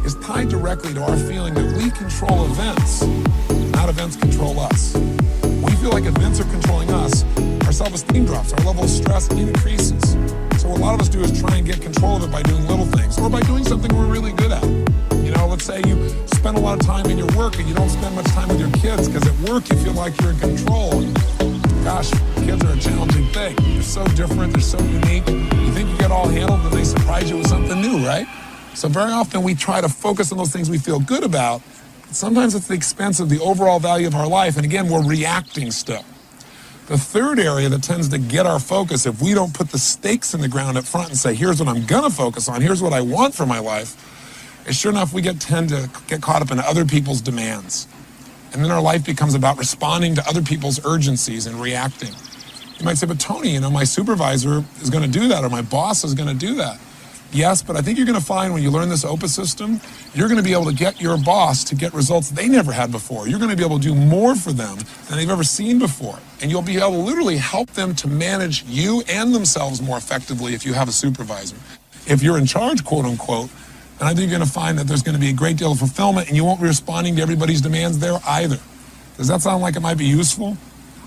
is tied directly to our feeling that we control events, not events control us. We feel like events are controlling us, our self-esteem drops, our level of stress increases. So what a lot of us do is try and get control of it by doing little things, or by doing something we're really good at. You know, let's say you spend a lot of time in your work and you don't spend much time with your kids because at work you feel like you're in control. And gosh, kids are a challenging thing. They're so different, they're so unique. You think you get all handled, and they surprise you with something new, right? So very often we try to focus on those things we feel good about. Sometimes it's the expense of the overall value of our life, and again, we're reacting still. The third area that tends to get our focus, if we don't put the stakes in the ground up front and say, here's what I'm gonna focus on, here's what I want for my life, is sure enough, we tend to get caught up in other people's demands. And then our life becomes about responding to other people's urgencies and reacting. You might say, but Tony, you know, my supervisor is gonna do that, or my boss is gonna do that. Yes, but I think you're going to find when you learn this OPUS system, you're going to be able to get your boss to get results they never had before. You're going to be able to do more for them than they've ever seen before. And you'll be able to literally help them to manage you and themselves more effectively if you have a supervisor. If you're in charge, quote unquote, then I think you're going to find that there's going to be a great deal of fulfillment, and you won't be responding to everybody's demands there either. Does that sound like it might be useful?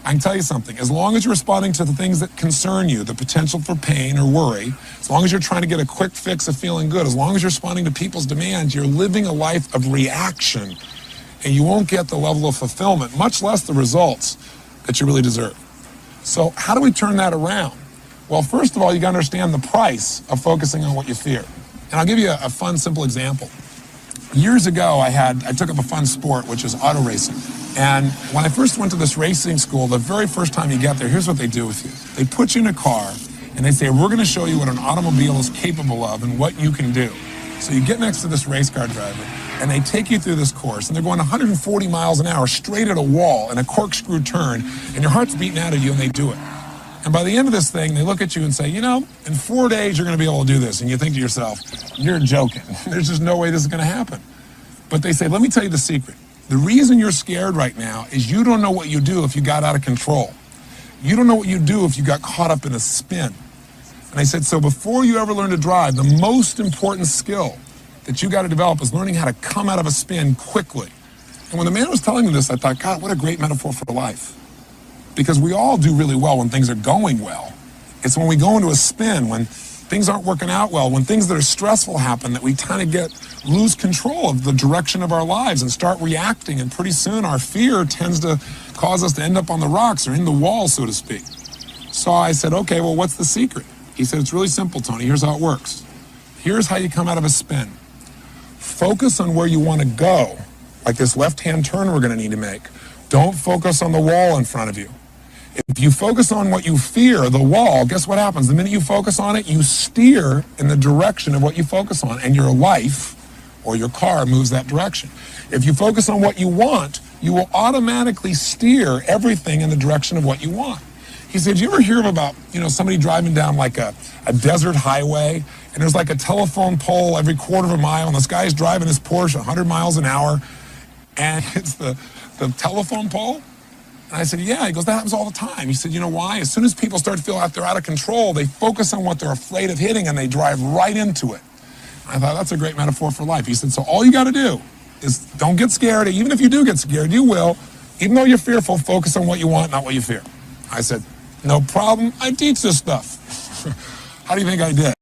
I can tell you something. As long as you're responding to the things that concern you, the potential for pain or worry, as long as you're trying to get a quick fix of feeling good, as long as you're responding to people's demands, you're living a life of reaction, and you won't get the level of fulfillment, much less the results that you really deserve. So how do we turn that around? Well, first of all, you got to understand the price of focusing on what you fear. And I'll give you a fun, simple example. Years ago, I took up a fun sport, which is auto racing. And when I first went to this racing school, the very first time you get there, here's what they do with you. They put you in a car, and they say, we're going to show you what an automobile is capable of and what you can do. So you get next to this race car driver, and they take you through this course, and they're going 140 miles an hour straight at a wall in a corkscrew turn, and your heart's beating out of you, and they do it. And by the end of this thing, they look at you and say, you know, in 4 days, you're going to be able to do this. And you think to yourself, you're joking. There's just no way this is going to happen. But they say, let me tell you the secret. The reason you're scared right now is you don't know what you do if you got out of control. You don't know what you do if you got caught up in a spin. And I said, so before you ever learn to drive, the most important skill that you got to develop is learning how to come out of a spin quickly. And when the man was telling me this, I thought, God, what a great metaphor for life. Because we all do really well when things are going well. It's when we go into a spin, when things aren't working out well, when things that are stressful happen, that we kind of lose control of the direction of our lives and start reacting, and pretty soon our fear tends to cause us to end up on the rocks or in the wall, so to speak. So I said, okay, well, what's the secret? He said, it's really simple, Tony. Here's how it works. Here's how you come out of a spin. Focus on where you want to go, like this left-hand turn we're going to need to make. Don't focus on the wall in front of you. If you focus on what you fear, the wall, guess what happens? The minute you focus on it, you steer in the direction of what you focus on, and your life or your car moves that direction. If you focus on what you want, you will automatically steer everything in the direction of what you want. He said, you ever hear about, somebody driving down like a desert highway, and there's like a telephone pole every quarter of a mile, and this guy's driving his Porsche 100 miles an hour, and it's the telephone pole? And I said, yeah. He goes, that happens all the time. He said, you know why? As soon as people start to feel like they're out of control, they focus on what they're afraid of hitting, and they drive right into it. I thought, that's a great metaphor for life. He said, so all you got to do is don't get scared. Even if you do get scared, you will. Even though you're fearful, focus on what you want, not what you fear. I said, no problem. I teach this stuff. How do you think I did?